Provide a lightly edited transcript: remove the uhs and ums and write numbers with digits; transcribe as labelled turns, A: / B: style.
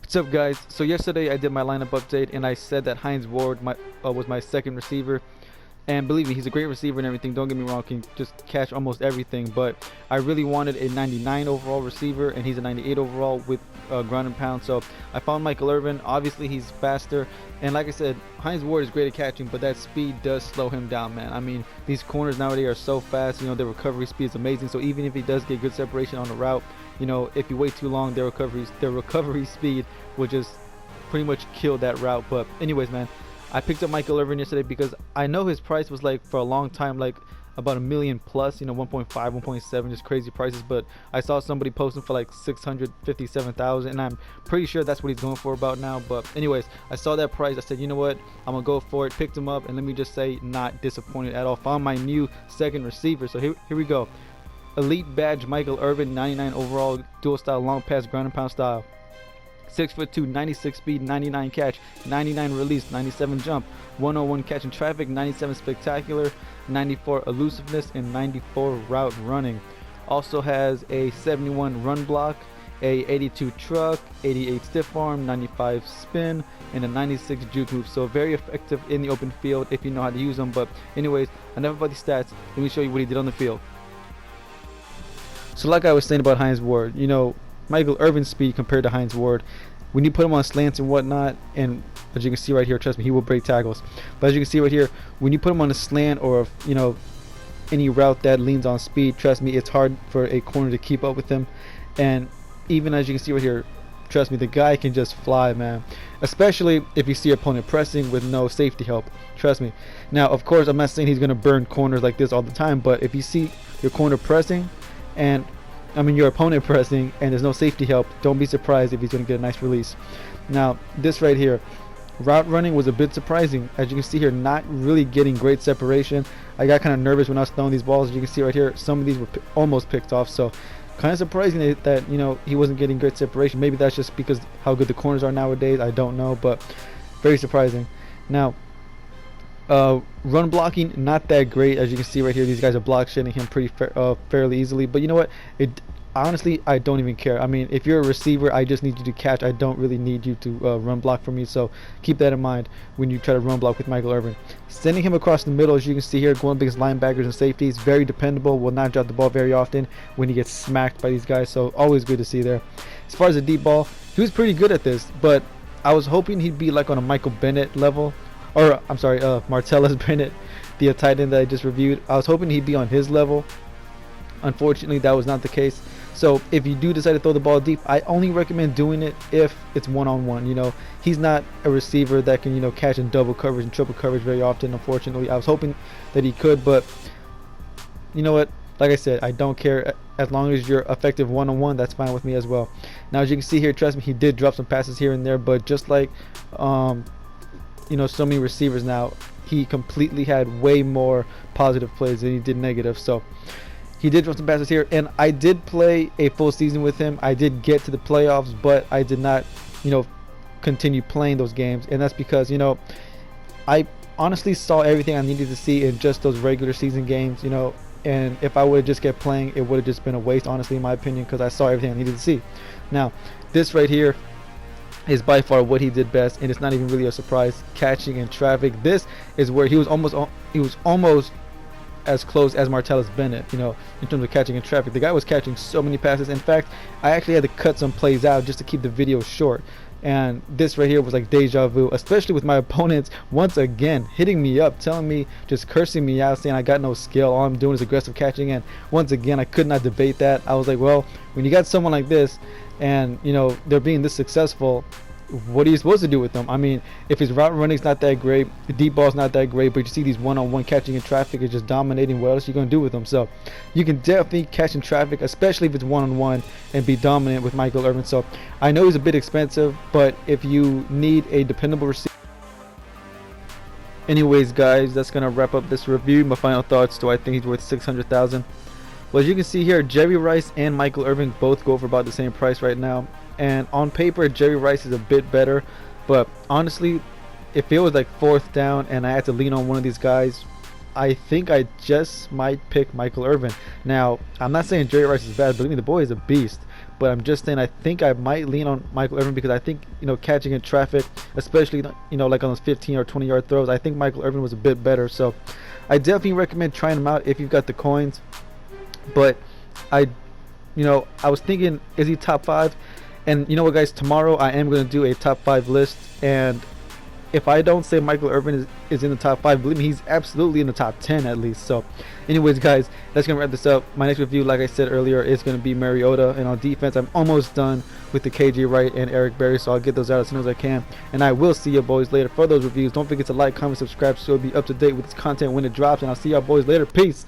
A: What's up, guys? So yesterday I did my lineup update and I said that Hines Ward was my second receiver. And believe me, he's a great receiver and everything. Don't get me wrong, can just catch almost everything. But I really wanted a 99 overall receiver, and he's a 98 overall with ground and pound. So I found Michael Irvin. Obviously, he's faster. And like I said, Hines Ward is great at catching, but that speed does slow him down, man. I mean, these corners nowadays are so fast. You know, their recovery speed is amazing. So even if he does get good separation on the route, you know, if you wait too long, their recovery speed will just pretty much kill that route. But anyways, man, I picked up Michael Irvin yesterday because I know his price was like for a long time like about $1 million plus, you know, 1.5, 1.7, just crazy prices. But I saw somebody posting for like 657,000, and I'm pretty sure that's what he's going for about now. But anyways, I saw that price. I said, you know what, I'm gonna go for it. Picked him up, and let me just say, not disappointed at all. Found my new second receiver. So here we go. Elite badge Michael Irvin, 99 overall, dual style, long pass, ground and pound style. 6'2", 96 speed, 99 catch, 99 release, 97 jump, 101 catch in traffic, 97 spectacular, 94 elusiveness, and 94 route running. Also has a 71 run block, a 82 truck, 88 stiff arm, 95 spin, and a 96 juke move. So very effective in the open field if you know how to use them. But anyways, enough about these stats. Let me show you what he did on the field. So like I was saying about Hines Ward, you know, Michael Irvin's speed compared to Hines Ward, when you put him on slants and whatnot, and as you can see right here, trust me, he will break tackles. But as you can see right here, when you put him on a slant or, you know, any route that leans on speed, trust me, it's hard for a corner to keep up with him. And even as you can see right here, trust me, the guy can just fly, man. Especially if you see your opponent pressing with no safety help. Trust me. Now, of course, I'm not saying he's going to burn corners like this all the time, but if you see your corner pressing and your opponent pressing and there's no safety help, don't be surprised if he's going to get a nice release. Now, this right here, route running was a bit surprising. As you can see here, not really getting great separation. I got kind of nervous when I was throwing these balls. As you can see right here, some of these were almost picked off. So kind of surprising that, you know, he wasn't getting great separation. Maybe that's just because how good the corners are nowadays. I don't know, but very surprising. Now, run blocking, not that great. As you can see right here, these guys are block shedding him pretty fairly easily. But you know what? Honestly, I don't even care. I mean, if you're a receiver, I just need you to catch. I don't really need you to run block for me. So keep that in mind when you try to run block with Michael Irvin. Sending him across the middle, as you can see here, going against linebackers and safeties, very dependable. Will not drop the ball very often when he gets smacked by these guys. So always good to see there. As far as the deep ball, he was pretty good at this, but I was hoping he'd be like on a Michael Bennett level. Or I'm sorry, Martellus Bennett, the tight end that I just reviewed. I was hoping he'd be on his level. Unfortunately, that was not the case. So if you do decide to throw the ball deep, I only recommend doing it if it's one-on-one. You know, he's not a receiver that can, you know, catch in double coverage and triple coverage very often. Unfortunately, I was hoping that he could, but you know what? Like I said, I don't care. As long as you're effective one-on-one, that's fine with me as well. Now, as you can see here, trust me, he did drop some passes here and there, but just like you know, so many receivers now, he completely had way more positive plays than he did negative. So he did drop some passes here, and I did play a full season with him. I did get to the playoffs, but I did not, you know, continue playing those games, and that's because, you know, I honestly saw everything I needed to see in just those regular season games, you know, and if I would have just kept playing, it would have just been a waste, honestly, in my opinion, because I saw everything I needed to see. Now, this right here is by far what he did best, and it's not even really a surprise. Catching in traffic, this is where he was almost as close as Martellus Bennett, you know, in terms of catching in traffic. The guy was catching so many passes. In fact, I actually had to cut some plays out just to keep the video short. And this right here was like deja vu, especially with my opponents once again hitting me up, telling me, just cursing me out, saying I got no skill, all I'm doing is aggressive catching. And once again, I could not debate that. I was like, well, when you got someone like this and, you know, they're being this successful, what are you supposed to do with them? I mean, if his route running's not that great, the deep ball's not that great, but you see these one-on-one catching in traffic is just dominating, what else are you going to do with them? So you can definitely catch in traffic, especially if it's one-on-one, and be dominant with Michael Irvin. So I know he's a bit expensive, but if you need a dependable receiver. Anyways, guys, that's going to wrap up this review. My final thoughts: do I think he's worth $600,000? Well, as you can see here, Jerry Rice and Michael Irvin both go for about the same price right now. And on paper, Jerry Rice is a bit better, but honestly, if it was like fourth down and I had to lean on one of these guys, I think I just might pick Michael Irvin. Now, I'm not saying Jerry Rice is bad. Believe me, the boy is a beast. but I'm just saying I think I might lean on Michael Irvin because I think, catching in traffic, especially, like on those 15 or 20-yard throws, I think Michael Irvin was a bit better. So I definitely recommend trying him out if you've got the coins. But I was thinking, is he top 5? And you know what, guys, tomorrow I am going to do a top 5 list, and if I don't say Michael Irvin is in the top 5, believe me, he's absolutely in the top 10 at least. So anyways, guys, that's going to wrap this up. My next review, like I said earlier, is going to be Mariota. And on defense, I'm almost done with the KJ Wright and Eric Berry, so I'll get those out as soon as I can. And I will see you boys later for those reviews. Don't forget to like, comment, subscribe so you'll be up to date with this content when it drops. And I'll see y'all boys later. Peace.